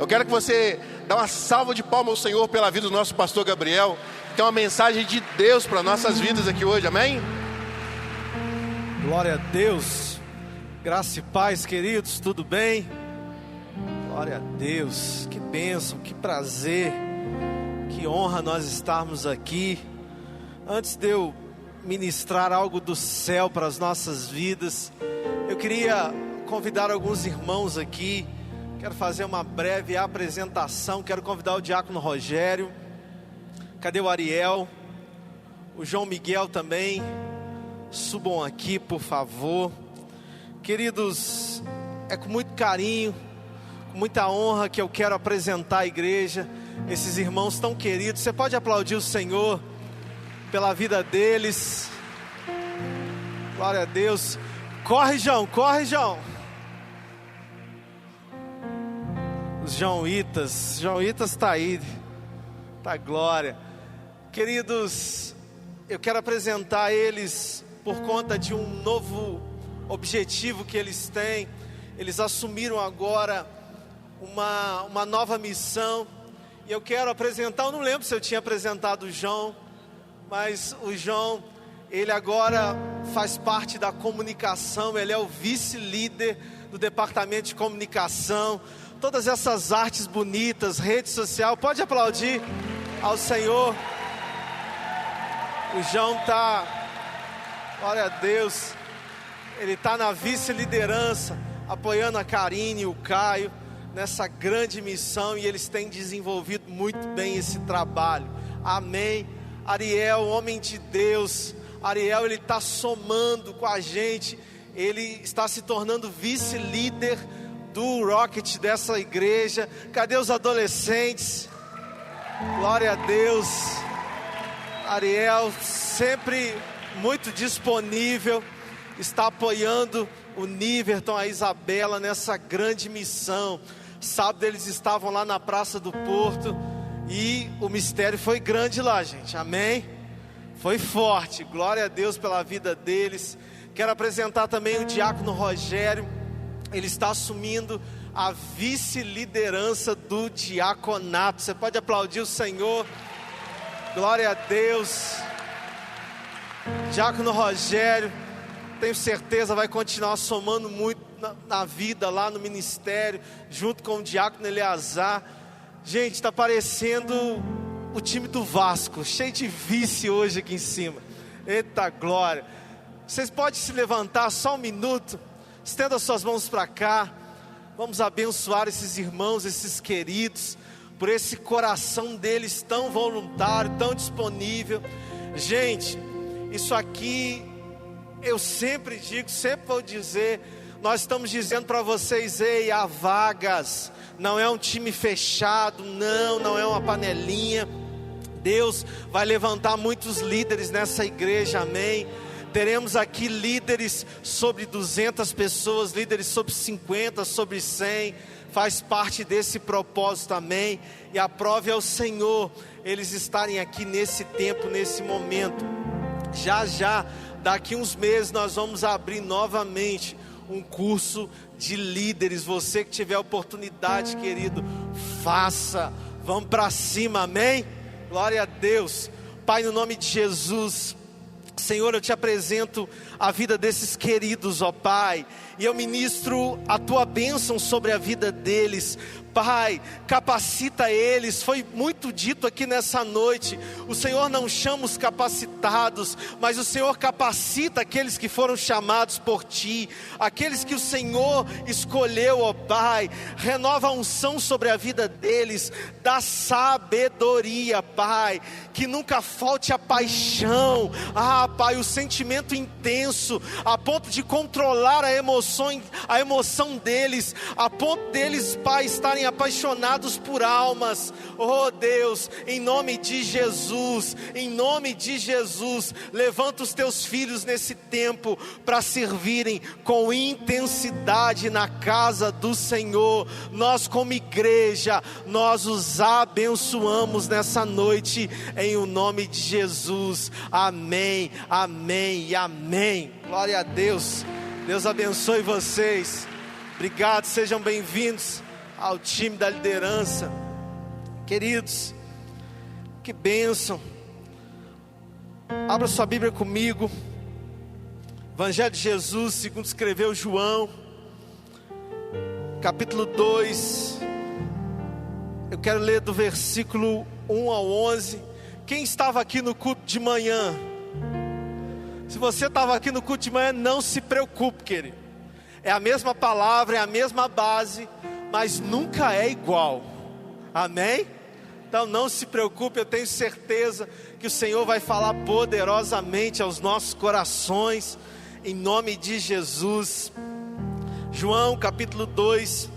Eu quero que você dê uma salva de palmas ao Senhor pela vida do nosso pastor Gabriel, que tem uma mensagem de Deus para nossas vidas aqui hoje, amém? Glória a Deus, graça e paz, queridos, tudo bem? Glória a Deus, que bênção, que prazer, que honra nós estarmos aqui. Antes de eu ministrar algo do céu para as nossas vidas, eu queria convidar alguns irmãos aqui. Quero fazer uma breve apresentação. Quero convidar o diácono Rogério. Cadê o Ariel? O João Miguel também. Subam aqui, por favor. Queridos, é com muito carinho, com muita honra que eu quero apresentar a igreja, esses irmãos tão queridos. Você pode aplaudir o Senhor pela vida deles. Glória a Deus. Corre, João, corre, João. Os Joãoitas está aí, tá glória. Queridos, eu quero apresentar eles por conta de um novo objetivo que eles têm. Eles assumiram agora uma nova missão, e eu quero apresentar, eu não lembro se eu tinha apresentado o João, mas o João, ele agora faz parte da comunicação, ele é o vice-líder do departamento de comunicação, todas essas artes bonitas, rede social, pode aplaudir ao Senhor. O João está, glória a Deus, ele está na vice-liderança, apoiando a Karine e o Caio, nessa grande missão, e eles têm desenvolvido muito bem esse trabalho, amém. Ariel, homem de Deus, Ariel, ele está somando com a gente, ele está se tornando vice-líder do Rocket dessa igreja. Cadê os adolescentes? Glória a Deus. Ariel, sempre muito disponível, está apoiando o Niverton, a Isabela nessa grande missão. Sábado eles estavam lá na Praça do Porto e o mistério foi grande lá, gente, amém? Foi forte, glória a Deus pela vida deles. Quero apresentar também o diácono Rogério. Ele está assumindo a vice-liderança do diaconato. Você pode aplaudir o Senhor, glória a Deus. Diácono Rogério, tenho certeza vai continuar somando muito na vida lá no ministério, junto com o diácono Eleazar. Gente, está parecendo o time do Vasco, cheio de vice hoje aqui em cima. Eita glória. Vocês podem se levantar só um minuto, estenda suas mãos para cá. Vamos abençoar esses irmãos, esses queridos, por esse coração deles tão voluntário, tão disponível. Gente, isso aqui eu sempre digo, sempre vou dizer, nós estamos dizendo para vocês: ei, há vagas, não é um time fechado, não é uma panelinha. Deus vai levantar muitos líderes nessa igreja, amém. Teremos aqui líderes sobre 200 pessoas, líderes sobre 50, sobre 100, faz parte desse propósito, amém. E a prova é o Senhor, eles estarem aqui nesse tempo, nesse momento. Já, daqui uns meses nós vamos abrir novamente um curso de líderes. Você que tiver oportunidade, querido, faça, vamos para cima, amém? Glória a Deus. Pai, no nome de Jesus, Senhor, eu te apresento a vida desses queridos, ó Pai, e eu ministro a tua bênção sobre a vida deles. Pai, capacita eles. Foi muito dito aqui nessa noite, o Senhor não chama os capacitados, mas o Senhor capacita aqueles que foram chamados por Ti, aqueles que o Senhor escolheu, ó Pai. Renova a unção sobre a vida deles, dá sabedoria, Pai, que nunca falte a paixão, Pai, o sentimento intenso, a ponto de controlar a emoção deles, a ponto deles, Pai, estarem apaixonados por almas. Oh Deus, em nome de Jesus, levanta os teus filhos nesse tempo para servirem com intensidade na casa do Senhor. Nós como igreja, nós os abençoamos nessa noite, em o nome de Jesus, amém, amém e amém. Glória a Deus. Deus abençoe vocês. Obrigado, sejam bem-vindos ao time da liderança. Queridos, que bênção. Abra sua Bíblia comigo. Evangelho de Jesus, segundo escreveu João, capítulo 2. Eu quero ler do versículo 1 ao 11. Quem estava aqui no culto de manhã? Se você estava aqui no culto de manhã, não se preocupe, querido. É a mesma palavra, é a mesma base, mas nunca é igual. Amém? Então não se preocupe, eu tenho certeza que o Senhor vai falar poderosamente aos nossos corações, em nome de Jesus. João capítulo 2,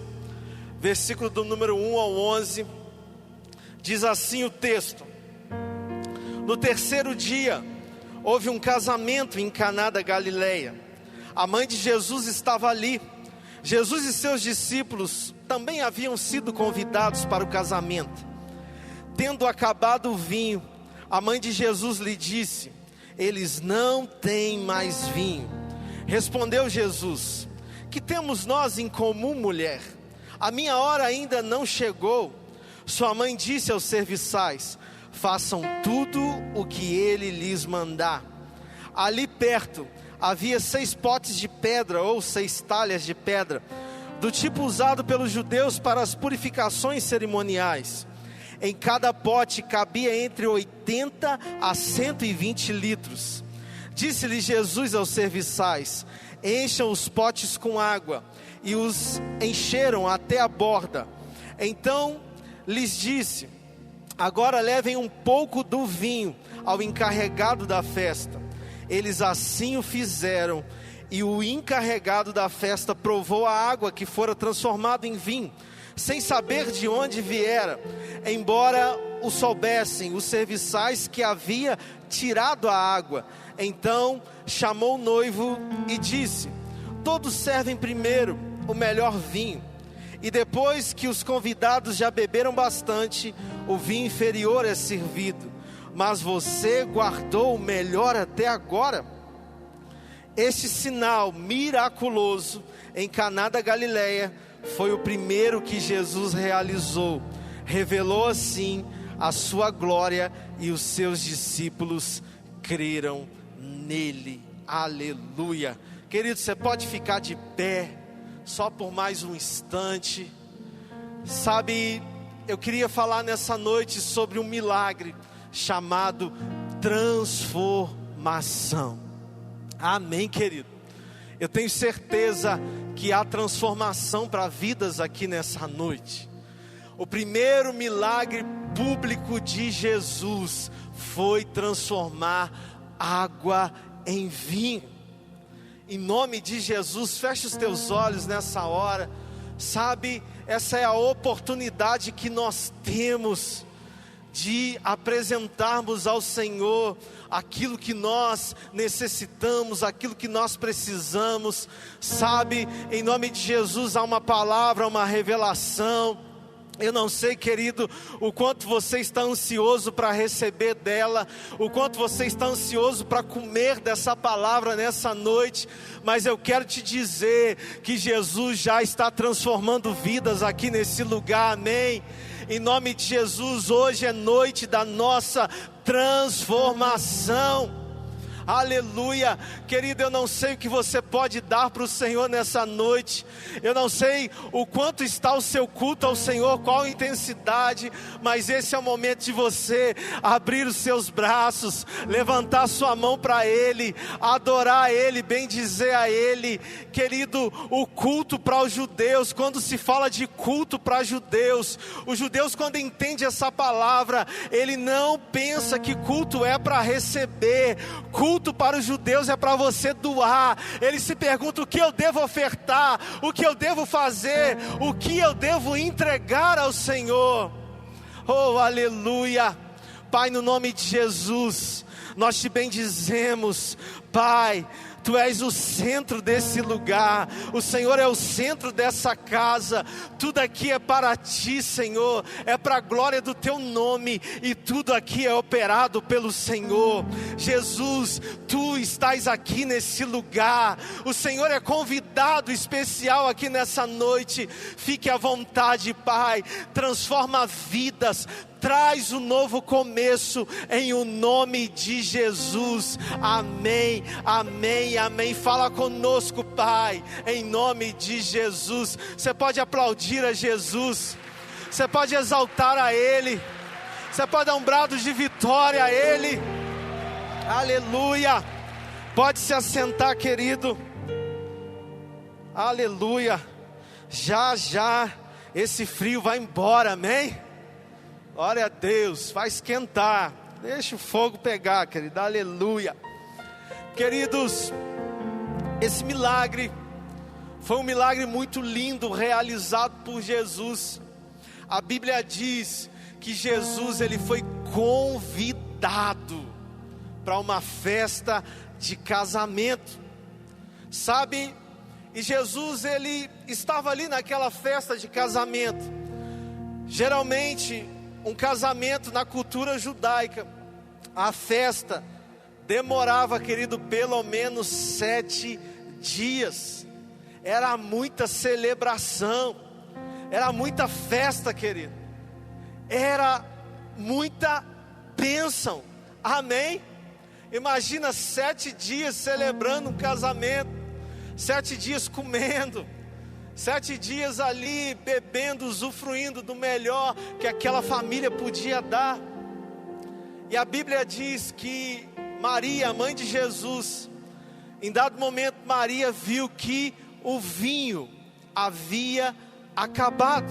versículo do número 1 ao 11, diz assim o texto: No terceiro dia, houve um casamento em Caná da Galileia. A mãe de Jesus estava ali. Jesus e seus discípulos também haviam sido convidados para o casamento. Tendo acabado o vinho, a mãe de Jesus lhe disse: Eles não têm mais vinho. Respondeu Jesus: Que temos nós em comum, mulher? A minha hora ainda não chegou. Sua mãe disse aos serviçais: Façam tudo o que ele lhes mandar. Ali perto havia 6 potes de pedra, ou 6 talhas de pedra, do tipo usado pelos judeus para as purificações cerimoniais. Em cada pote cabia entre 80 a 120 litros. Disse-lhe Jesus aos serviçais: Encham os potes com água. E os encheram até a borda. Então lhes disse: Agora levem um pouco do vinho ao encarregado da festa. Eles assim o fizeram. E o encarregado da festa provou a água que fora transformada em vinho, sem saber de onde viera, embora o soubessem os serviçais que havia tirado a água. Então chamou o noivo e disse: Todos servem primeiro o melhor vinho, e depois que os convidados já beberam bastante, o vinho inferior é servido. Mas você guardou o melhor até agora. Este sinal miraculoso em Caná da Galileia foi o primeiro que Jesus realizou. Revelou assim a sua glória, e os seus discípulos creram nele. Aleluia. Querido, você pode ficar de pé só por mais um instante. Sabe, eu queria falar nessa noite sobre um milagre chamado transformação. Amém, querido? Eu tenho certeza que há transformação para vidas aqui nessa noite. O primeiro milagre público de Jesus foi transformar água em vinho. Em nome de Jesus, feche os teus olhos nessa hora. Sabe, essa é a oportunidade que nós temos de apresentarmos ao Senhor aquilo que nós necessitamos, aquilo que nós precisamos. Sabe, em nome de Jesus há uma palavra, uma revelação. Eu não sei, querido, o quanto você está ansioso para receber dela, o quanto você está ansioso para comer dessa palavra nessa noite, mas eu quero te dizer que Jesus já está transformando vidas aqui nesse lugar, amém? Em nome de Jesus, hoje é noite da nossa transformação. Aleluia, querido, eu não sei o que você pode dar para o Senhor nessa noite, eu não sei o quanto está o seu culto ao Senhor, qual a intensidade, mas esse é o momento de você abrir os seus braços, levantar sua mão para Ele, adorar Ele, bendizer a Ele. Querido, o culto para os judeus, quando se fala de culto para judeus, os judeus, quando entendem essa palavra, ele não pensa que culto é para receber. Culto para os judeus é para você doar. Eles se perguntam: o que eu devo ofertar, o que eu devo fazer, o que eu devo entregar ao Senhor. Oh, aleluia. Pai, no nome de Jesus, nós te bendizemos, Pai. Tu és o centro desse lugar, o Senhor é o centro dessa casa, tudo aqui é para Ti, Senhor, é para a glória do Teu nome, e tudo aqui é operado pelo Senhor. Jesus, Tu estás aqui nesse lugar, o Senhor é convidado especial aqui nessa noite. Fique à vontade, Pai, transforma vidas, traz um novo começo, em o nome de Jesus, amém, amém, amém. Fala conosco, Pai, em nome de Jesus. Você pode aplaudir a Jesus, você pode exaltar a Ele, você pode dar um brado de vitória a Ele, aleluia. Pode se assentar, querido, aleluia. Já já esse frio vai embora, amém? Glória a Deus, vai esquentar, deixa o fogo pegar, querido, aleluia. Queridos, esse milagre foi um milagre muito lindo, realizado por Jesus. A Bíblia diz que Jesus, ele foi convidado para uma festa de casamento, sabe? E Jesus, ele estava ali naquela festa de casamento. Geralmente, um casamento na cultura judaica, a festa demorava, querido, pelo menos 7 dias. Era muita celebração, era muita festa, querido, era muita bênção, amém? Imagina 7 dias celebrando um casamento, 7 dias comendo, 7 dias ali bebendo, usufruindo do melhor que aquela família podia dar. E a Bíblia diz que Maria, mãe de Jesus, em dado momento Maria viu que o vinho havia acabado.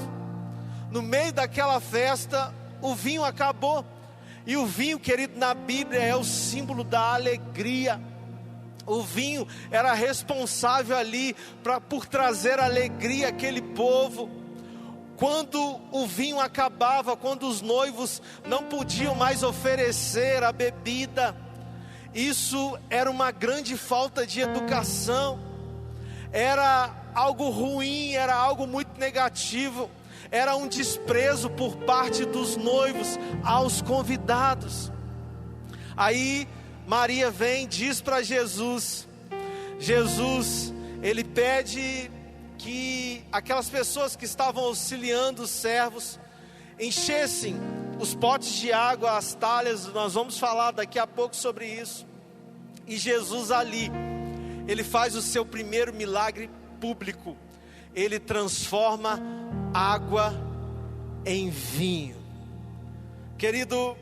No meio daquela festa, o vinho acabou. E o vinho, querido, na Bíblia é o símbolo da alegria. O vinho era responsável ali por trazer alegria àquele povo. Quando o vinho acabava, quando os noivos não podiam mais oferecer a bebida, isso era uma grande falta de educação, era algo ruim, era algo muito negativo, era um desprezo por parte dos noivos aos convidados. Aí Maria vem, diz para Jesus, ele pede que aquelas pessoas que estavam auxiliando os servos enchessem os potes de água, as talhas. Nós vamos falar daqui a pouco sobre isso. E Jesus ali, ele faz o seu primeiro milagre público, ele transforma água em vinho. Querido,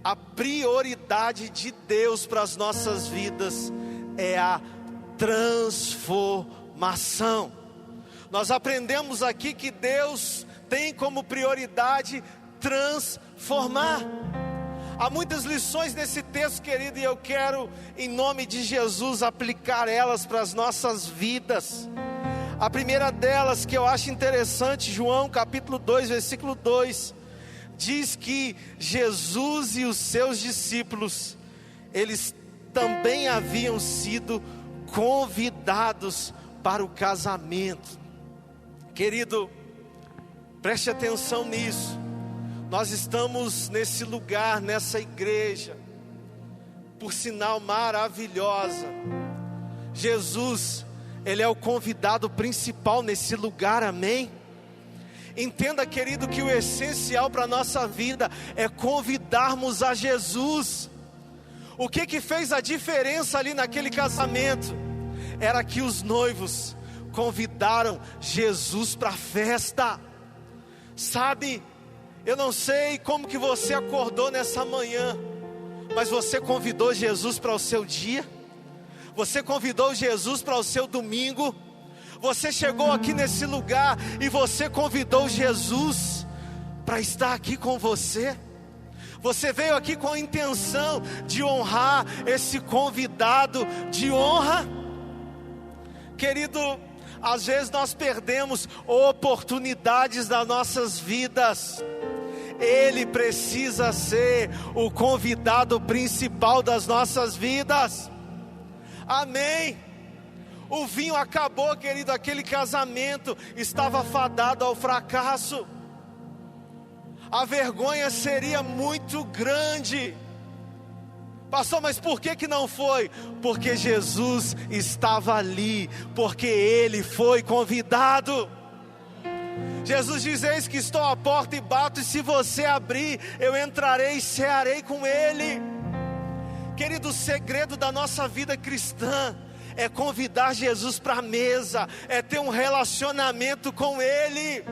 a prioridade de Deus para as nossas vidas é a transformação. Nós aprendemos aqui que Deus tem como prioridade transformar. Há muitas lições nesse texto, querido, e eu quero, em nome de Jesus, aplicar elas para as nossas vidas. A primeira delas, que eu acho interessante, João capítulo 2, versículo 2, diz que Jesus e os seus discípulos, eles também haviam sido convidados para o casamento. Querido, preste atenção nisso. Nós estamos nesse lugar, nessa igreja, por sinal maravilhosa. Jesus, ele é o convidado principal nesse lugar, amém? Entenda, querido, que o essencial para a nossa vida é convidarmos a Jesus. O que fez a diferença ali naquele casamento? Era que os noivos convidaram Jesus para a festa. Sabe, eu não sei como que você acordou nessa manhã, mas você convidou Jesus para o seu dia? Você convidou Jesus para o seu domingo? Você chegou aqui nesse lugar e você convidou Jesus para estar aqui com você? Você veio aqui com a intenção de honrar esse convidado de honra? Querido, às vezes nós perdemos oportunidades nas nossas vidas. Ele precisa ser o convidado principal das nossas vidas. Amém. O vinho acabou, querido, aquele casamento estava fadado ao fracasso. A vergonha seria muito grande. Pastor, mas por que não foi? Porque Jesus estava ali, porque Ele foi convidado. Jesus diz: eis que estou à porta e bato, e se você abrir, eu entrarei e cearei com Ele. Querido, o segredo da nossa vida cristã é convidar Jesus para a mesa, é ter um relacionamento com Ele.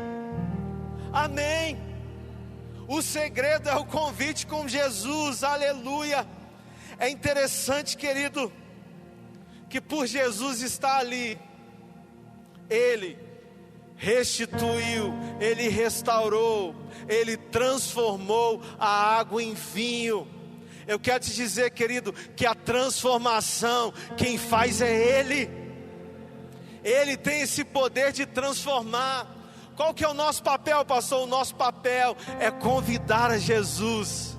Amém. O segredo é o convite com Jesus, aleluia. É interessante, querido, que por Jesus estar ali, Ele restituiu, Ele restaurou, Ele transformou a água em vinho. Eu quero te dizer, querido, que a transformação, quem faz é Ele. Ele tem esse poder de transformar. Qual que é o nosso papel, pastor? O nosso papel é convidar a Jesus.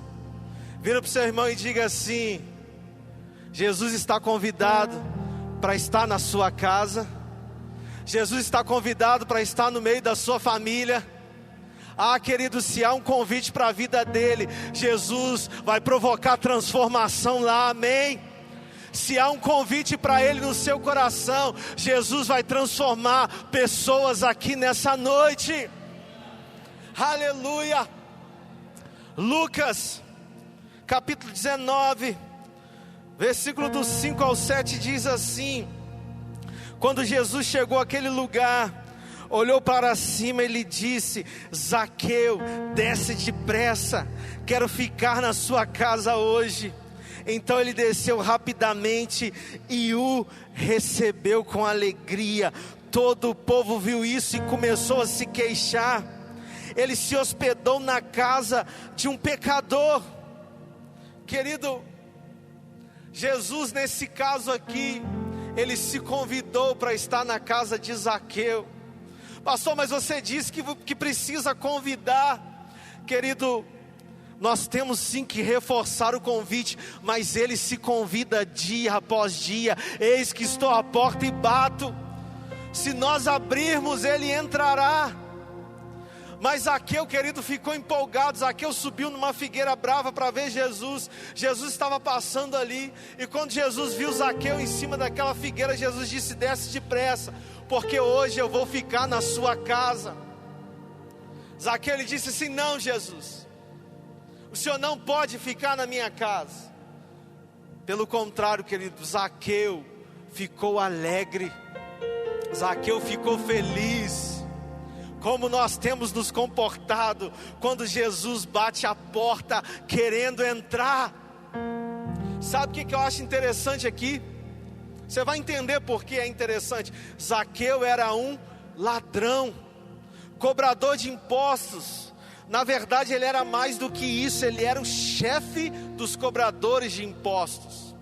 Vira para o seu irmão e diga assim: Jesus está convidado para estar na sua casa. Jesus está convidado para estar no meio da sua família. Ah, querido, se há um convite para a vida dele, Jesus vai provocar transformação lá, amém? Se há um convite para ele no seu coração, Jesus vai transformar pessoas aqui nessa noite. Aleluia. Lucas, capítulo 19, versículo do 5 ao 7 diz assim: quando Jesus chegou àquele lugar, olhou para cima e lhe disse: Zaqueu, desce depressa, quero ficar na sua casa hoje. Então ele desceu rapidamente e o recebeu com alegria. Todo o povo viu isso e começou a se queixar. Ele se hospedou na casa de um pecador. Querido, Jesus nesse caso aqui, ele se convidou para estar na casa de Zaqueu. Pastor, mas você disse que precisa convidar. Querido, nós temos sim que reforçar o convite, mas ele se convida dia após dia. Eis que estou à porta e bato. Se nós abrirmos, ele entrará. Mas Zaqueu, querido, ficou empolgado. Zaqueu subiu numa figueira brava para ver Jesus. Jesus estava passando ali, e quando Jesus viu Zaqueu em cima daquela figueira, Jesus disse: desce depressa, porque hoje eu vou ficar na sua casa. Zaqueu, ele disse assim: não, Jesus, o Senhor não pode ficar na minha casa. Pelo contrário, querido, Zaqueu ficou alegre, Zaqueu ficou feliz. Como nós temos nos comportado quando Jesus bate a porta querendo entrar. Sabe o que eu acho interessante aqui? Você vai entender por que é interessante. Zaqueu era um ladrão, cobrador de impostos. Na verdade, ele era mais do que isso, ele era o chefe dos cobradores de impostos.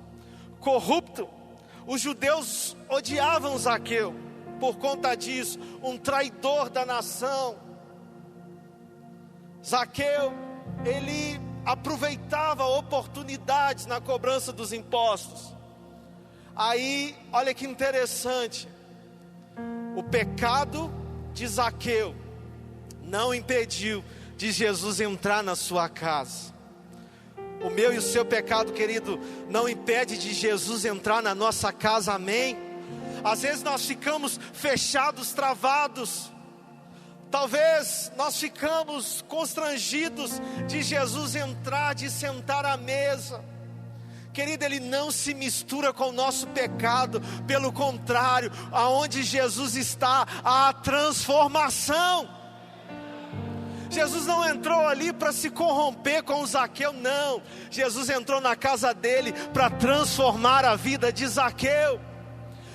Corrupto. Os judeus odiavam Zaqueu por conta disso, um traidor da nação. Zaqueu, ele aproveitava oportunidades na cobrança dos impostos. Aí, olha que interessante, o pecado de Zaqueu não impediu de Jesus entrar na sua casa. O meu e o seu pecado, querido, não impede de Jesus entrar na nossa casa, amém? Às vezes nós ficamos fechados, travados. Talvez nós ficamos constrangidos de Jesus entrar, de sentar à mesa. Querido, ele não se mistura com o nosso pecado. Pelo contrário, aonde Jesus está, há transformação. Jesus não entrou ali para se corromper com o Zaqueu, não. Jesus entrou na casa dele para transformar a vida de Zaqueu.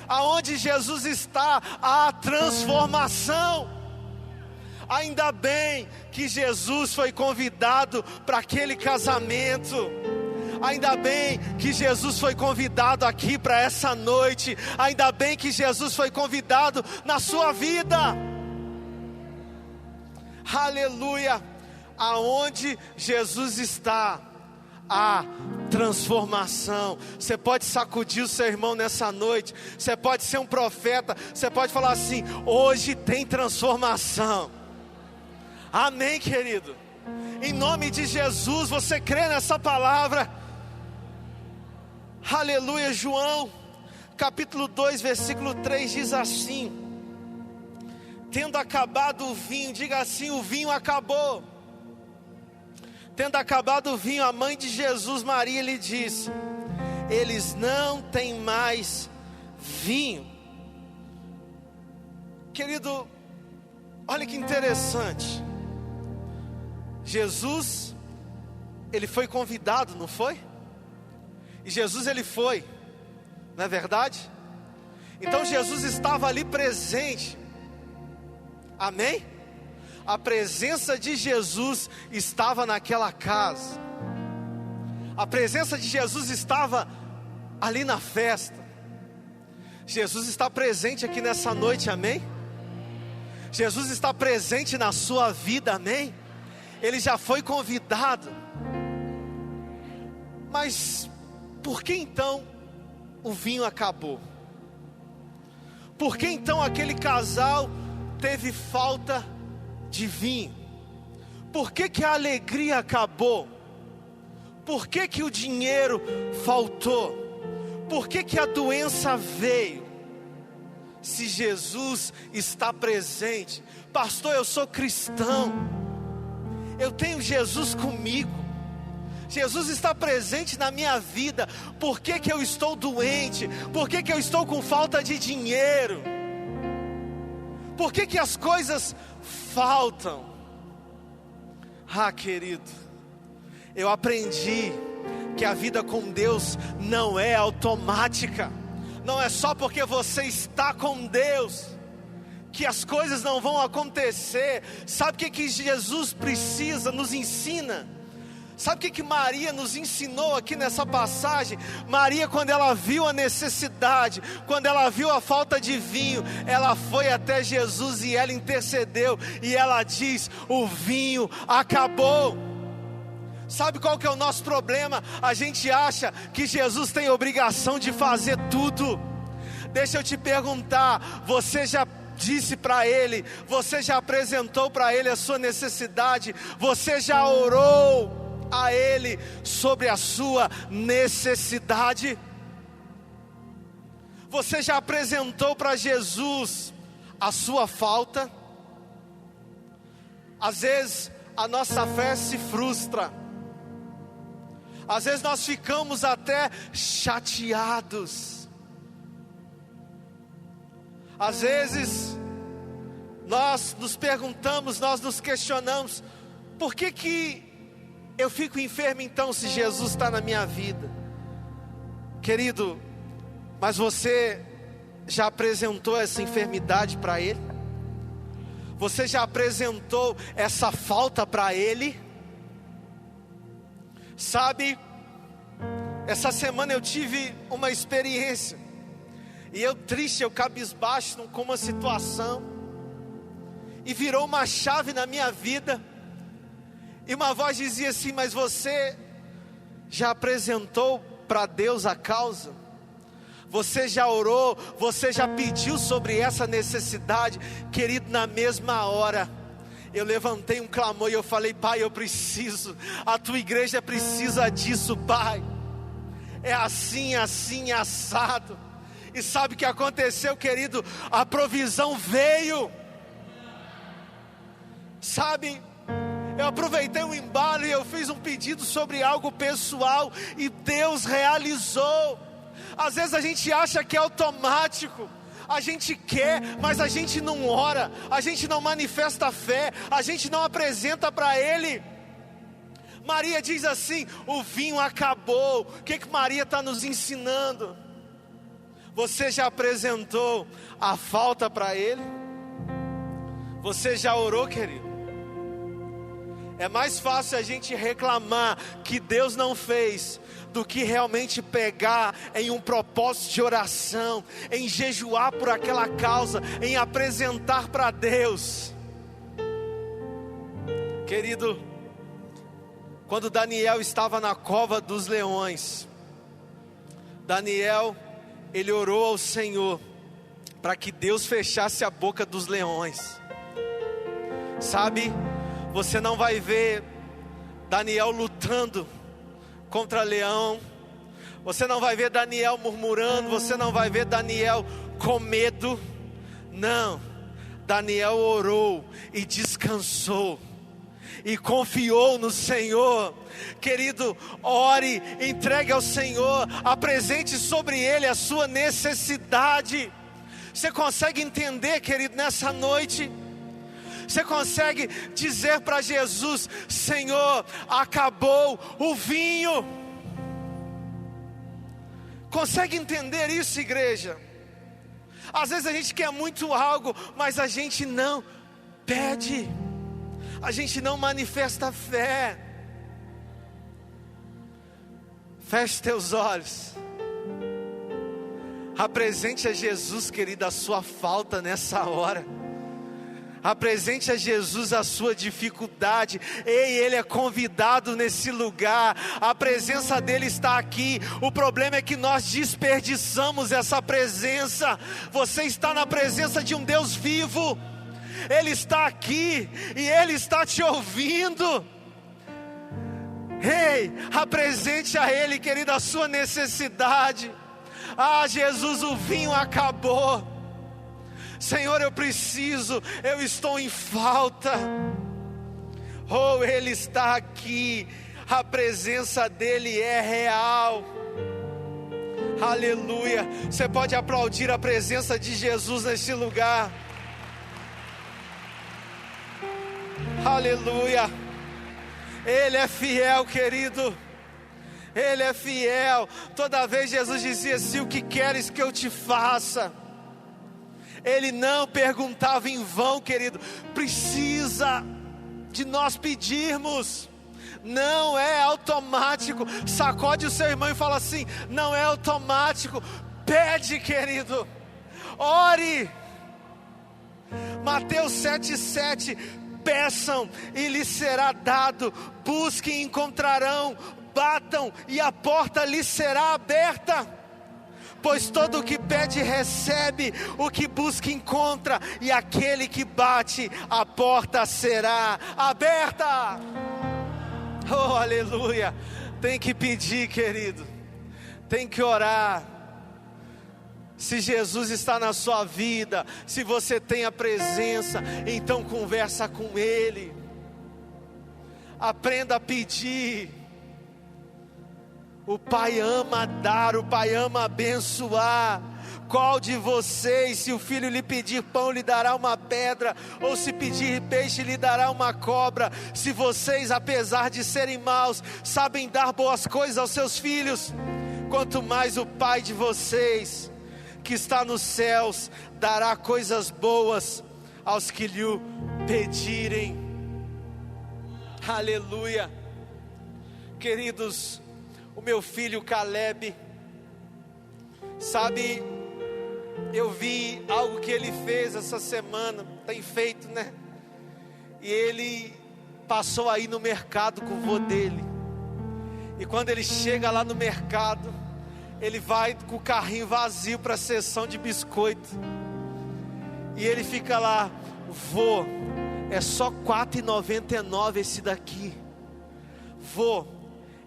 Aonde Jesus está, há transformação. Ainda bem que Jesus foi convidado para aquele casamento. Ainda bem que Jesus foi convidado aqui para essa noite. Ainda bem que Jesus foi convidado na sua vida. Aleluia. Aonde Jesus está, há transformação. Você pode sacudir o seu irmão nessa noite. Você pode ser um profeta. Você pode falar assim: hoje tem transformação. Amém, querido? Em nome de Jesus, você crê nessa palavra? Aleluia. João capítulo 2, versículo 3 diz assim: tendo acabado o vinho, diga assim: o vinho acabou. Tendo acabado o vinho, a mãe de Jesus, Maria, lhe disse: eles não têm mais vinho. Querido, olha que interessante. Jesus, ele foi convidado, não foi? E Jesus, ele foi, não é verdade? Então Jesus estava ali presente. Amém? A presença de Jesus estava naquela casa. A presença de Jesus estava ali na festa. Jesus está presente aqui nessa noite, amém? Jesus está presente na sua vida, amém? Ele já foi convidado. Mas por que então o vinho acabou? Por que então aquele casal teve falta de vinho? Por que que a alegria acabou? Por que que o dinheiro faltou? Por que que a doença veio? Se Jesus está presente. Pastor, eu sou cristão, eu tenho Jesus comigo, Jesus está presente na minha vida. Por que que eu estou doente? Por que que eu estou com falta de dinheiro? Por que que as coisas faltam? Ah, querido, eu aprendi que a vida com Deus não é automática. Não é só porque você está com Deus que as coisas não vão acontecer. Sabe o que Jesus precisa, nos ensina? Sabe o que Maria nos ensinou aqui nessa passagem? Maria, quando ela viu a necessidade, quando ela viu a falta de vinho, ela foi até Jesus e ela intercedeu. E ela diz: o vinho acabou. Sabe qual que é o nosso problema? A gente acha que Jesus tem obrigação de fazer tudo. Deixa eu te perguntar, você já disse para Ele, você já apresentou para Ele a sua necessidade? Você já orou a Ele sobre a sua necessidade? Você já apresentou para Jesus a sua falta? Às vezes a nossa fé se frustra. Às vezes nós ficamos até chateados. Às vezes nós nos perguntamos, nós nos questionamos: por que que eu fico enfermo então se Jesus está na minha vida? Querido, mas você já apresentou essa enfermidade para Ele? Você já apresentou essa falta para Ele? Sabe, essa semana eu tive uma experiência, e eu triste, eu cabisbaixo com uma situação, e virou uma chave na minha vida. E uma voz dizia assim: mas você já apresentou para Deus a causa? Você já orou? Você já pediu sobre essa necessidade? Querido, na mesma hora eu levantei um clamor e eu falei: Pai, eu preciso, a tua igreja precisa disso, Pai. É assim, assim, assado. E sabe o que aconteceu, querido? A provisão veio. Sabe, eu aproveitei um embalo e eu fiz um pedido sobre algo pessoal, e Deus realizou. Às vezes a gente acha que é automático. A gente quer, mas a gente não ora, a gente não manifesta fé, a gente não apresenta para Ele. Maria diz assim: o vinho acabou. O que Maria está nos ensinando? Você já apresentou a falta para Ele? Você já orou, querido? É mais fácil a gente reclamar que Deus não fez, do que realmente pegar em um propósito de oração, em jejuar por aquela causa, em apresentar para Deus. Querido, Quando Daniel estava na cova dos leões, Daniel, ele orou ao Senhor para que Deus fechasse a boca dos leões. Sabe, você não vai ver Daniel lutando contra leão, você não vai ver Daniel murmurando, você não vai ver Daniel com medo. Não, Daniel orou e descansou e confiou no Senhor. Querido, ore, entregue ao Senhor, apresente sobre Ele a sua necessidade. Você consegue entender, querido, nessa noite? Você consegue dizer para Jesus: Senhor, acabou o vinho? Consegue entender isso, igreja? Às vezes a gente quer muito algo, mas a gente não pede, a gente não manifesta fé. Feche teus olhos, apresente a Jesus, querido, a sua falta nessa hora. Apresente a Jesus a sua dificuldade. Ei, Ele é convidado nesse lugar. A presença dEle está aqui. O problema é que nós desperdiçamos essa presença. Você está na presença de um Deus vivo. Ele está aqui e Ele está te ouvindo. Ei, apresente a Ele, querido, a sua necessidade. Ah, Jesus, o vinho acabou. Senhor, eu preciso, eu estou em falta. Oh, Ele está aqui, a presença dEle é real. Aleluia. Você pode aplaudir a presença de Jesus neste lugar. Aleluia. Ele é fiel, querido. Ele é fiel. Toda vez Jesus dizia: se o que queres que eu te faça. Ele não perguntava em vão, querido. Precisa de nós pedirmos. Não é automático. Sacode o seu irmão e fala assim: não é automático. Pede, querido. Ore. Mateus 7,7: peçam e lhes será dado, busquem e encontrarão, batam e a porta lhes será aberta. Pois todo o que pede recebe, o que busca encontra, e aquele que bate, a porta será aberta. Oh, aleluia. Tem que pedir, querido, tem que orar. Se Jesus está na sua vida, se você tem a presença, então conversa com Ele. Aprenda a pedir. O Pai ama dar, o Pai ama abençoar. Qual de vocês, se o filho lhe pedir pão, lhe dará uma pedra? Ou se pedir peixe, lhe dará uma cobra? Se vocês, apesar de serem maus, sabem dar boas coisas aos seus filhos, quanto mais o Pai de vocês, que está nos céus, dará coisas boas aos que lhe pedirem. Aleluia. Queridos, o meu filho Caleb, sabe, eu vi algo que ele fez essa semana, tem feito, né? E ele passou aí no mercado com o vô dele. E quando ele chega lá no mercado, ele vai com o carrinho vazio para a seção de biscoito. E ele fica lá: vô, é só R$4,99 esse daqui. Vô,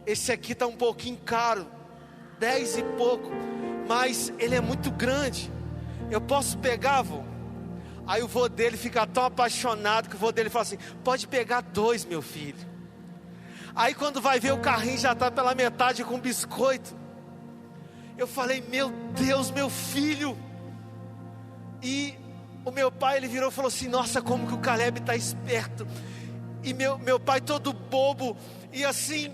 esse aqui está um pouquinho caro, 10 e pouco, mas ele é muito grande, eu posso pegar, vô? Aí o vô dele fica tão apaixonado que o vô dele fala assim: pode pegar 2, meu filho. Aí quando vai ver, o carrinho já está pela metade com biscoito. Eu falei: meu Deus, meu filho. E o meu pai, ele virou e falou assim: nossa, como que o Caleb está esperto. E meu pai todo bobo, e assim,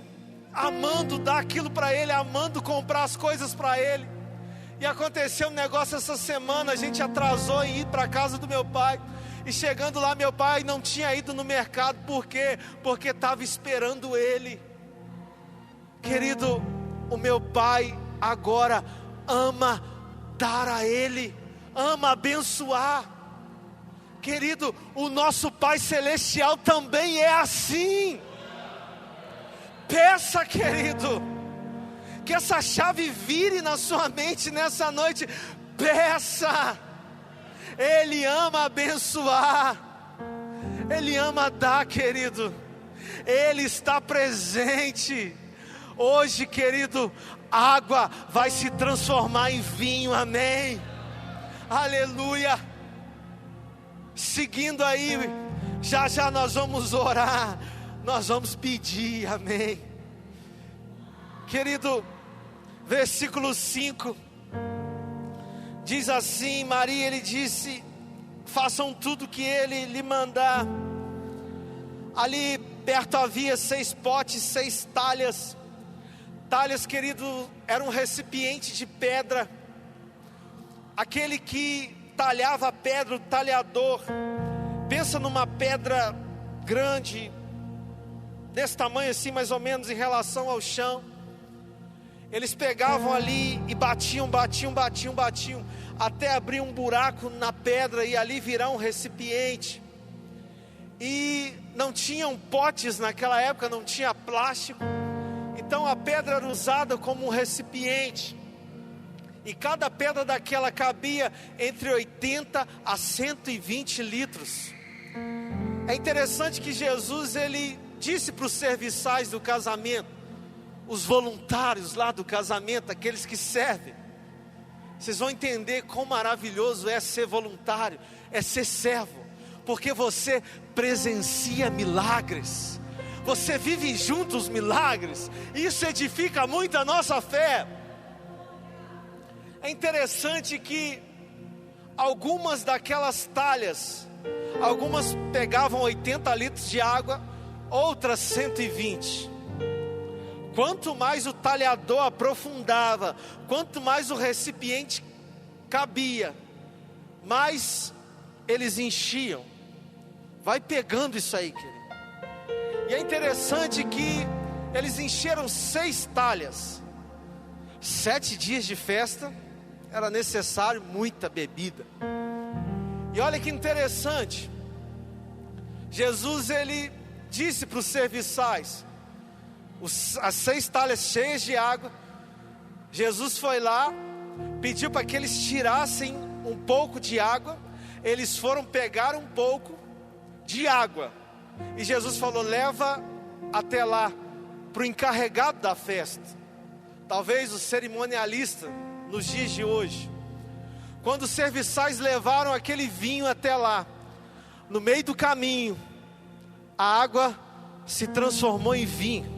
amando dar aquilo para ele, amando comprar as coisas para ele. E aconteceu um negócio essa semana, a gente atrasou em ir para a casa do meu pai. E chegando lá, meu pai não tinha ido no mercado. Por quê? Porque estava esperando ele. Querido, o meu pai agora ama dar a ele, ama abençoar. Querido, o nosso Pai Celestial também é assim. Peça, querido, que essa chave vire na sua mente nessa noite. Peça. Ele ama abençoar, Ele ama dar, querido. Ele está presente. Hoje, querido, água vai se transformar em vinho, amém? Aleluia. Seguindo aí, já já nós vamos orar, nós vamos pedir, amém? Querido, versículo 5 diz assim: Maria, ele disse: façam tudo que ele lhe mandar. Ali perto havia 6 potes, 6 talhas. Talhas, querido, era um recipiente de pedra. Aquele que talhava a pedra, o talhador, pensa numa pedra grande, desse tamanho assim mais ou menos em relação ao chão. Eles pegavam ali e batiam, até abrir um buraco na pedra e ali virar um recipiente. E não tinham potes naquela época, não tinha plástico. Então a pedra era usada como um recipiente. E cada pedra daquela cabia entre 80 a 120 litros. É interessante que Jesus, ele disse para os serviçais do casamento, os voluntários lá do casamento, aqueles que servem, vocês vão entender quão maravilhoso é ser voluntário, é ser servo, porque você presencia milagres, você vive junto os milagres, isso edifica muito a nossa fé. É interessante que algumas daquelas talhas, algumas pegavam 80 litros de água, outras 120. Quanto mais o talhador aprofundava, quanto mais o recipiente cabia, mais eles enchiam. Vai pegando isso aí, querido. E é interessante que eles encheram 6 talhas. 7 dias de festa, era necessário muita bebida. E olha que interessante, Jesus, ele disse para os serviçais, as 6 talhas cheias de água, Jesus foi lá, pediu para que eles tirassem um pouco de água. Eles foram pegar um pouco de água, e Jesus falou: leva até lá, para o encarregado da festa. Talvez o cerimonialista nos dias de hoje. Quando os serviçais levaram aquele vinho até lá, no meio do caminho, a água se transformou em vinho.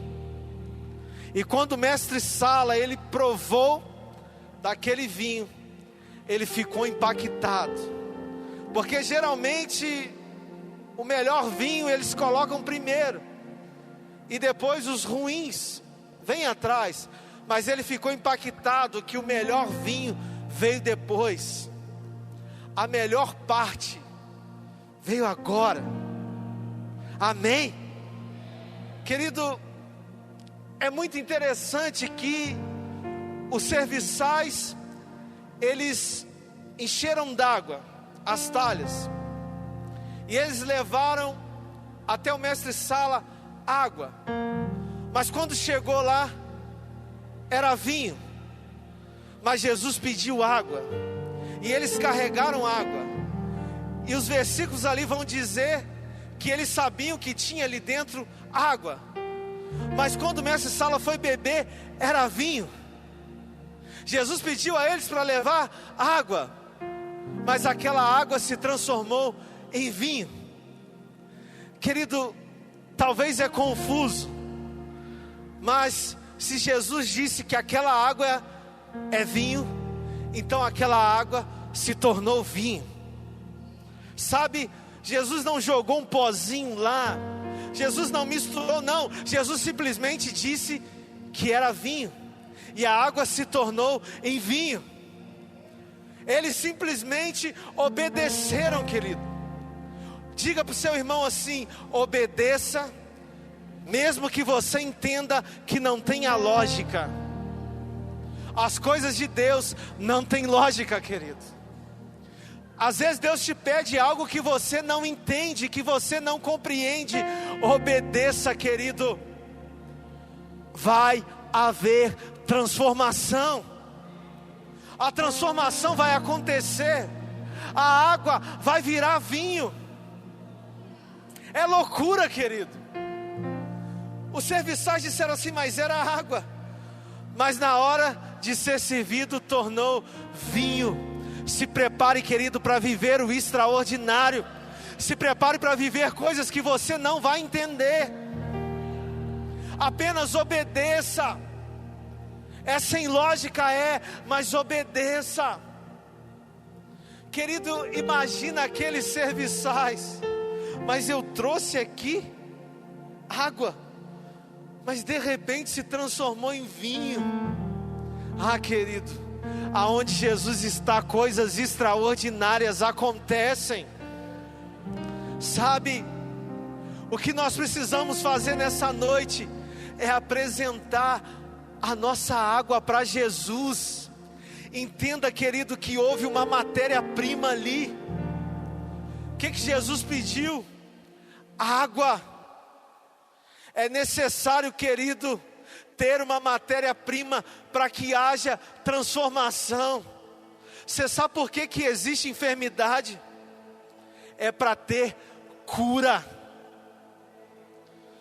E quando o mestre Sala, ele provou daquele vinho, ele ficou impactado, porque geralmente o melhor vinho eles colocam primeiro, e depois os ruins vêm atrás. Mas ele ficou impactado que o melhor vinho veio depois. A melhor parte veio agora. Amém? Querido, é muito interessante que os serviçais, eles encheram d'água as talhas, e eles levaram até o mestre Sala água. Mas quando chegou lá, era vinho. Mas Jesus pediu água, e eles carregaram água. E os versículos ali vão dizer que eles sabiam que tinha ali dentro água, mas quando o mestre Sala foi beber, era vinho. Jesus pediu a eles para levar água, mas aquela água se transformou em vinho. Querido, talvez é confuso, mas se Jesus disse que aquela água é vinho, então aquela água se tornou vinho. Sabe, Jesus não jogou um pozinho lá, Jesus não misturou, não. Jesus simplesmente disse que era vinho, e a água se tornou em vinho. Eles simplesmente obedeceram, querido. Diga para o seu irmão assim: obedeça, mesmo que você entenda que não tenha lógica. As coisas de Deus não tem lógica, querido. Às vezes Deus te pede algo que você não entende, que você não compreende. Obedeça, querido. vai haver transformação. A transformação vai acontecer. A água vai virar vinho. É loucura, querido. Os serviçais disseram assim, mas era água. Mas na hora de ser servido, tornou vinho. Se prepare, querido, para viver o extraordinário. Se prepare para viver coisas que você não vai entender. Apenas obedeça. É sem lógica, mas obedeça. Querido, imagina aqueles serviçais. Mas eu trouxe aqui água, mas de repente se transformou em vinho. Querido, aonde Jesus está, coisas extraordinárias acontecem. Sabe, o que nós precisamos fazer nessa noite é apresentar a nossa água para Jesus. Entenda, querido, que houve uma matéria-prima ali. O que Jesus pediu? Água. É necessário, querido, ter uma matéria-prima para que haja transformação. Você sabe por que existe enfermidade? É para ter cura.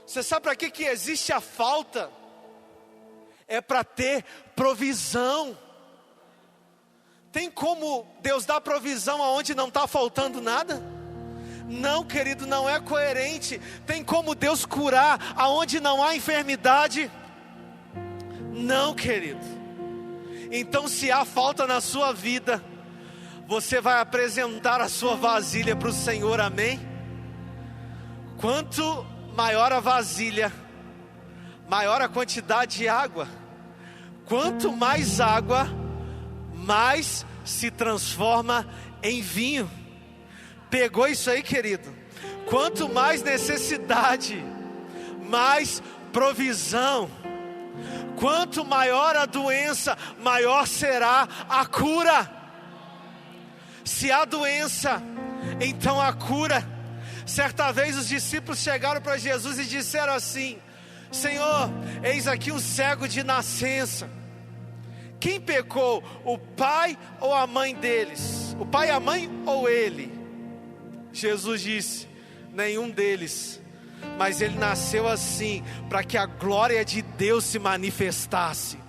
Você sabe para que existe a falta? É para ter provisão. Tem como Deus dar provisão aonde não está faltando nada? Não, querido, não é coerente. Tem como Deus curar aonde não há enfermidade? Não, querido. Então, se há falta na sua vida, você vai apresentar a sua vasilha para o Senhor, amém? Quanto maior a vasilha, maior a quantidade de água. Quanto mais água, mais se transforma em vinho. Pegou isso aí, querido? Quanto mais necessidade, mais provisão. Quanto maior a doença, maior será a cura. Se há doença, então há cura. Certa vez os discípulos chegaram para Jesus e disseram assim: Senhor, eis aqui um cego de nascença. Quem pecou? O pai ou a mãe deles? O pai e a mãe ou ele? Jesus disse: nenhum deles. Mas ele nasceu assim, para que a glória de Deus se manifestasse.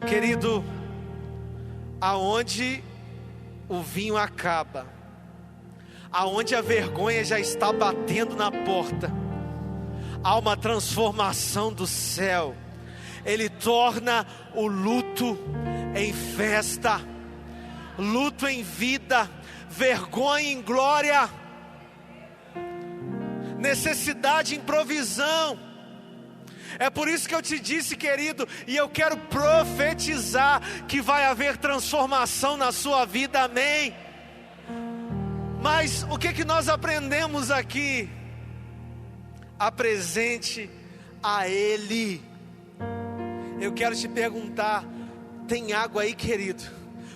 Querido, aonde o vinho acaba, aonde a vergonha já está batendo na porta, há uma transformação do céu. Ele torna o luto em festa, luto em vida, vergonha em glória, necessidade em provisão. É por isso que eu te disse, querido, e eu quero profetizar que vai haver transformação na sua vida, amém? Mas o que nós aprendemos aqui? Apresente a Ele. Eu quero te perguntar: tem água aí, querido,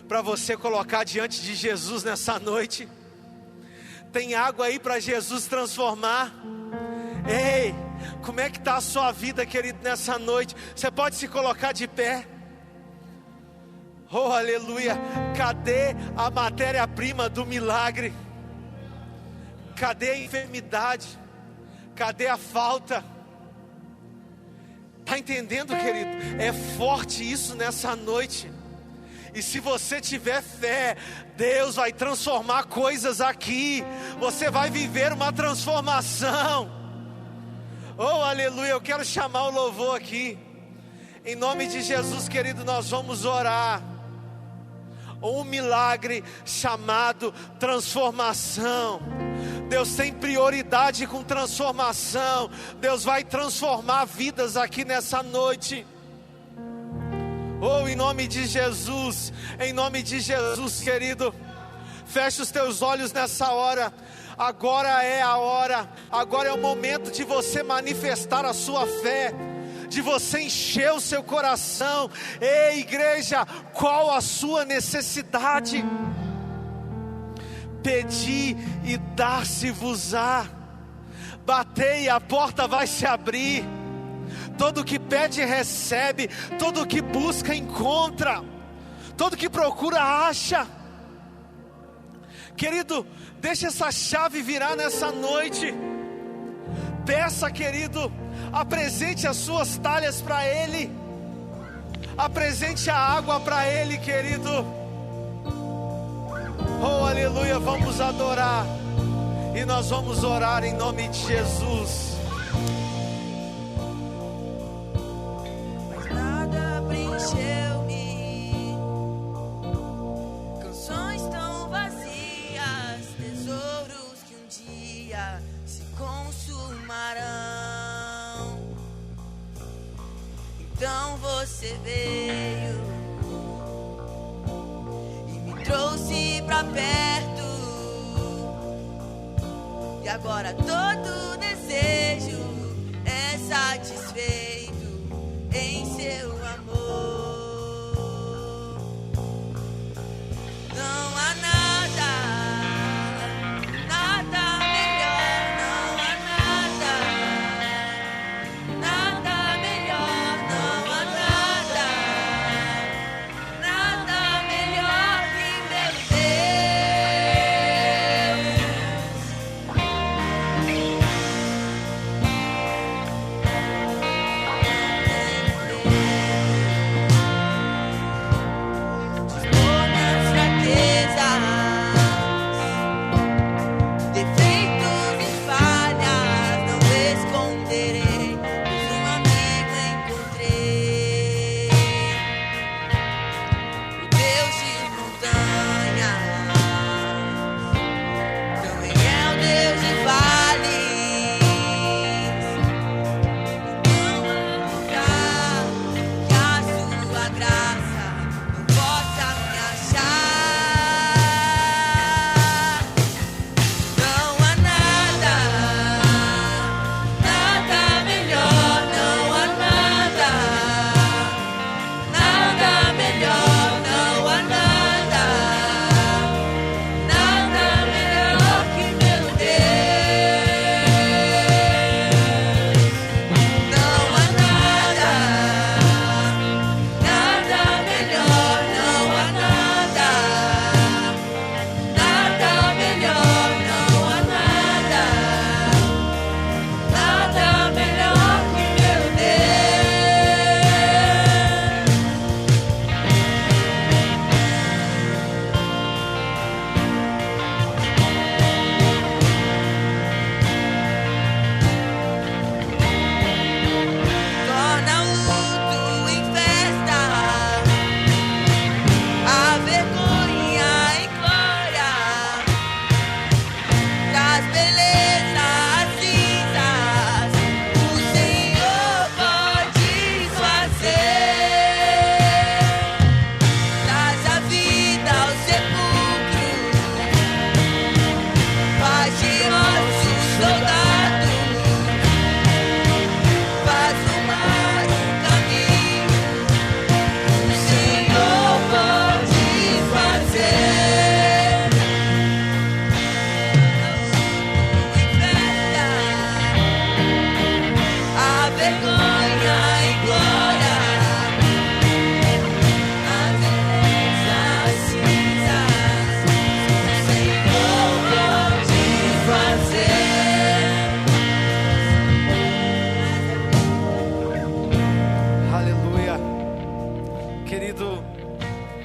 para você colocar diante de Jesus nessa noite? Tem água aí para Jesus transformar? Ei, como é que está a sua vida, querido, nessa noite? Você pode se colocar de pé? Oh, aleluia! Cadê a matéria-prima do milagre? Cadê a enfermidade? Cadê a falta? Está entendendo, querido? É forte isso nessa noite. E se você tiver fé, Deus vai transformar coisas aqui. Você vai viver uma transformação. Oh, aleluia, eu quero chamar o louvor aqui. Em nome de Jesus, querido, nós vamos orar. Um milagre chamado transformação. Deus tem prioridade com transformação. Deus vai transformar vidas aqui nessa noite. Oh, em nome de Jesus, querido, feche os teus olhos nessa hora. Agora é a hora, agora é o momento de você manifestar a sua fé, de você encher o seu coração. Ei, igreja, qual a sua necessidade? Pedi e dar-se-vos-á. Batei e a porta vai se abrir. Todo que pede recebe, todo que busca encontra, todo que procura acha. Querido, deixa essa chave virar nessa noite. Peça, querido, apresente as suas talhas para Ele, apresente a água para Ele, querido. Oh, aleluia, vamos adorar e nós vamos orar em nome de Jesus. Mas nada preencheu-me, canções tão vazias, tesouros que um dia se consumarão. Então você veio e me trouxe pra perto, e agora todo desejo é satisfeito em seu amor. Não há nada, nada melhor, não há nada, nada melhor, não há nada, nada melhor que meu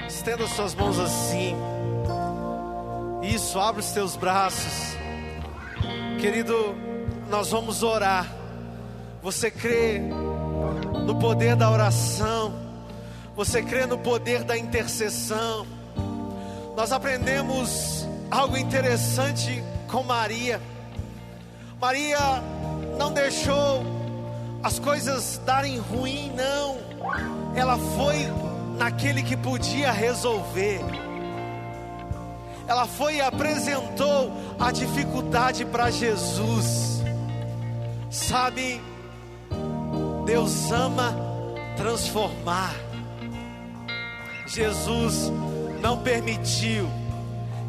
Estenda suas mãos assim. Isso, abre os teus braços. Querido, nós vamos orar. Você crê no poder da oração? Você crê no poder da intercessão? Nós aprendemos algo interessante com Maria. Maria não deixou as coisas darem ruim, não. Ela foi naquele que podia resolver. Ela foi e apresentou a dificuldade para Jesus. Sabe, Deus ama transformar. Jesus não permitiu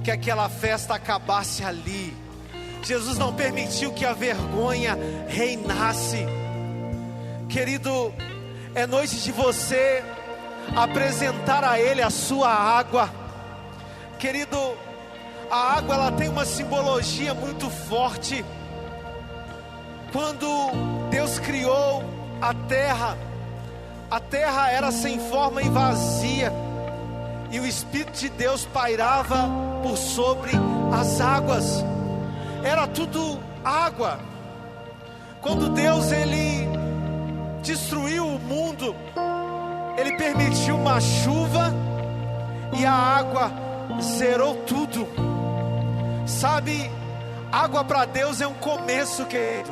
que aquela festa acabasse ali. Jesus não permitiu que a vergonha reinasse. Querido, é noite de você apresentar a Ele a sua água. Querido, a água ela tem uma simbologia muito forte. Quando Deus criou a terra era sem forma e vazia, e o Espírito de Deus pairava por sobre as águas. Era tudo água. Quando Deus ele destruiu o mundo, Ele permitiu uma chuva e a água zerou tudo. Sabe, água para Deus é um começo, querido.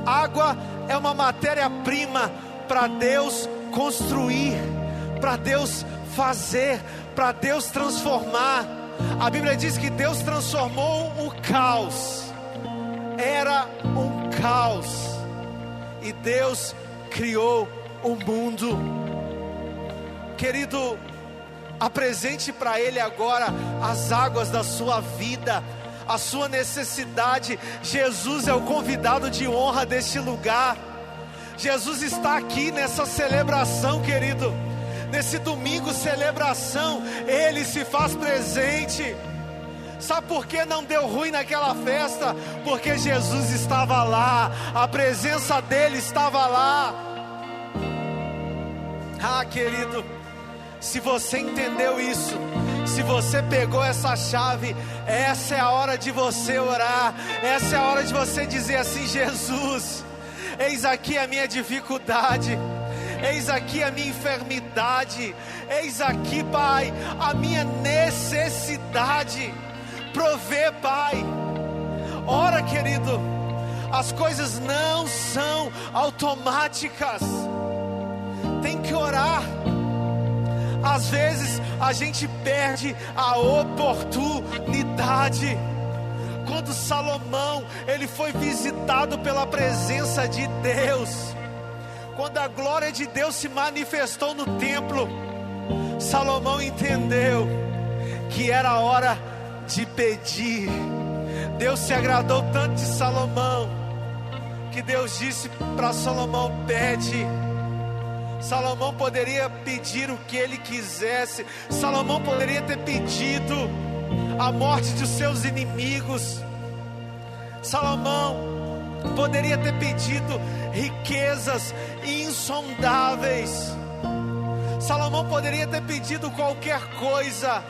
Água é uma matéria-prima para Deus construir, para Deus fazer, para Deus transformar. A Bíblia diz que Deus transformou o caos. Era um caos e Deus criou o mundo. Querido, apresente para Ele agora as águas da sua vida, a sua necessidade. Jesus é o convidado de honra deste lugar. Jesus está aqui nessa celebração, querido. Nesse domingo, celebração, Ele se faz presente. Sabe por que não deu ruim naquela festa? Porque Jesus estava lá, a presença dEle estava lá. Ah, querido, se você entendeu isso, se você pegou essa chave, essa é a hora de você orar, essa é a hora de você dizer assim: Jesus, eis aqui a minha dificuldade, eis aqui a minha enfermidade, eis aqui, Pai, a minha necessidade. Provê, Pai. Ora, querido, as coisas não são automáticas. Tem que orar. Às vezes a gente perde a oportunidade. Quando Salomão ele foi visitado pela presença de Deus, quando a glória de Deus se manifestou no templo, Salomão entendeu que era a hora de pedir. Deus se agradou tanto de Salomão que Deus disse para Salomão: pede. Salomão poderia pedir o que ele quisesse. Salomão poderia ter pedido a morte de seus inimigos. Salomão poderia ter pedido riquezas insondáveis. Salomão poderia ter pedido qualquer coisa.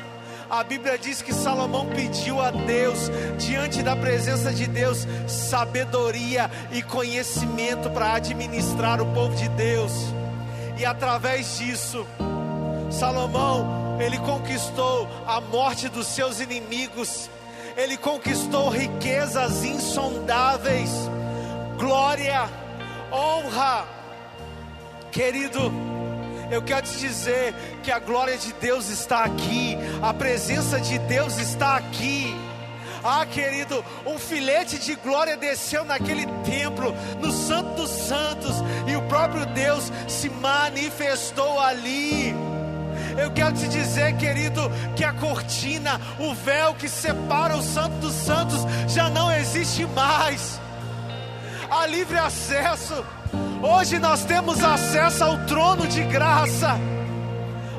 A Bíblia diz que Salomão pediu a Deus, diante da presença de Deus, sabedoria e conhecimento para administrar o povo de Deus. E através disso, Salomão, ele conquistou a morte dos seus inimigos. Ele conquistou riquezas insondáveis, glória, honra. Querido, eu quero te dizer que a glória de Deus está aqui, a presença de Deus está aqui. Ah, querido, um filete de glória desceu naquele templo, no Santo dos Santos, e o próprio Deus se manifestou ali. Eu quero te dizer, querido, que a cortina, o véu que separa o Santo dos Santos já não existe mais. Há livre acesso. Hoje nós temos acesso ao trono de graça.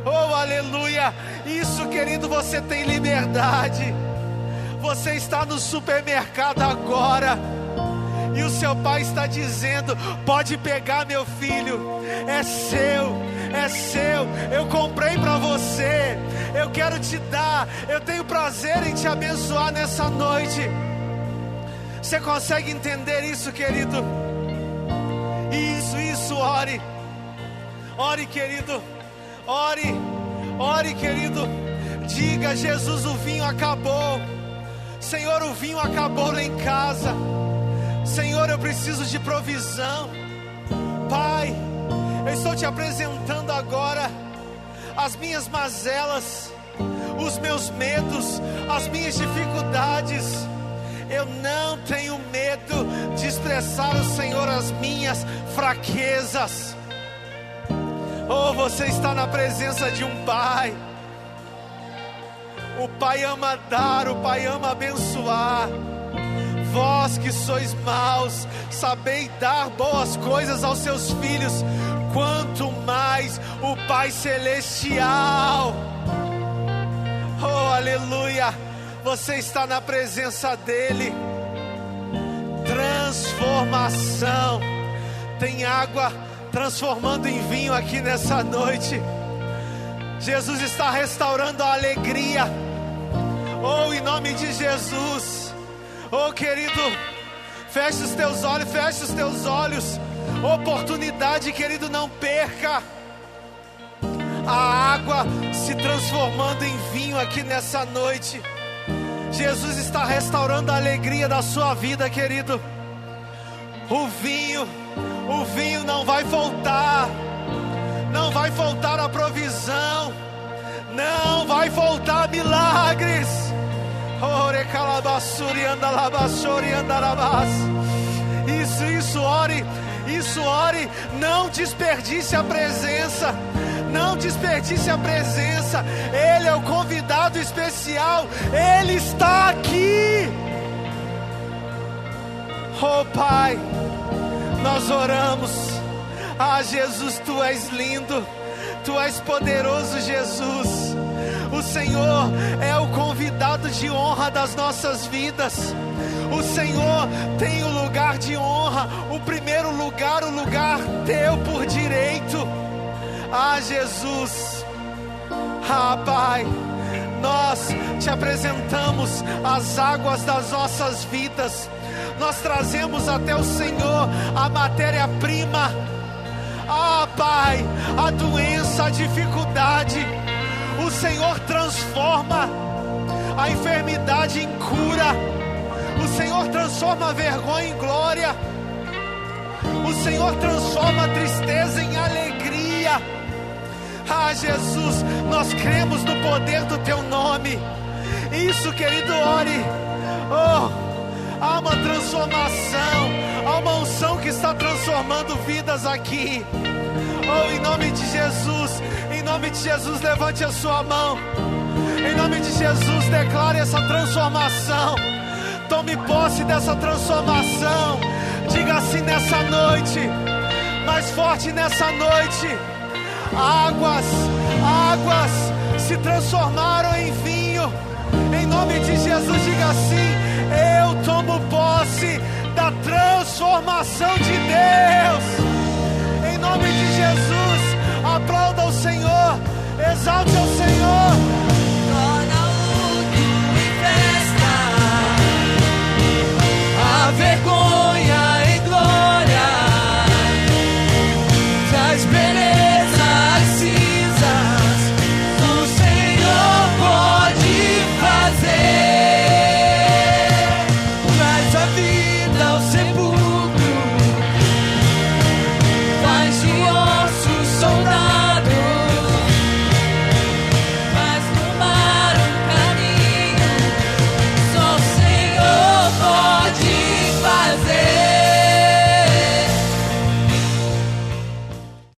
Oh, aleluia. Isso, querido, você tem liberdade. Você está no supermercado agora e o seu pai está dizendo: pode pegar, meu filho, é seu, é seu, eu comprei para você, eu quero te dar, eu tenho prazer em te abençoar nessa noite. Você consegue entender isso, querido? Isso, ore, ore, querido, ore, querido. Diga: Jesus, o vinho acabou. Senhor, o vinho acabou lá em casa. Senhor, eu preciso de provisão. Pai, eu estou te apresentando agora as minhas mazelas, os meus medos, as minhas dificuldades. Eu não tenho medo de expressar ao Senhor as minhas fraquezas. Oh, você está na presença de um Pai. O Pai ama dar, o Pai ama abençoar. Vós que sois maus, sabei dar boas coisas aos seus filhos, quanto mais o Pai Celestial. Oh, aleluia! Você está na presença dEle. Transformação. Tem água transformando em vinho aqui nessa noite. Jesus está restaurando a alegria. Oh, em nome de Jesus. Oh, querido, feche os teus olhos, feche os teus olhos. Oportunidade, querido, não perca. A água se transformando em vinho aqui nessa noite. Jesus está restaurando a alegria da sua vida, querido. O vinho não vai faltar. Não vai faltar a provisão. Não vai faltar milagres. Isso, ore. Não desperdice a presença. Não desperdice a presença. Ele é o convidado especial. Ele está aqui. Oh Pai, nós oramos. Ah, Jesus, Tu és lindo. Tu és poderoso, Jesus. O Senhor é o convidado de honra das nossas vidas. O Senhor tem o lugar de honra, o primeiro lugar, o lugar Teu por direito. Ah, Jesus. Ah, Pai, nós Te apresentamos as águas das nossas vidas. Nós trazemos até o Senhor a matéria-prima. Ah, Pai, a doença, a dificuldade. O Senhor transforma a enfermidade em cura. O Senhor transforma a vergonha em glória. O Senhor transforma a tristeza em alegria. Ah, Jesus, nós cremos no poder do Teu nome. Isso, querido, ore. Oh, há uma transformação, há uma unção que está transformando vidas aqui. Oh, em nome de Jesus, levante a sua mão. Em nome de Jesus, declare essa transformação. Tome posse dessa transformação. Diga assim nessa noite, mais forte nessa noite: águas se transformaram em vinho. Em nome de Jesus, diga assim: eu tomo posse da transformação de Deus.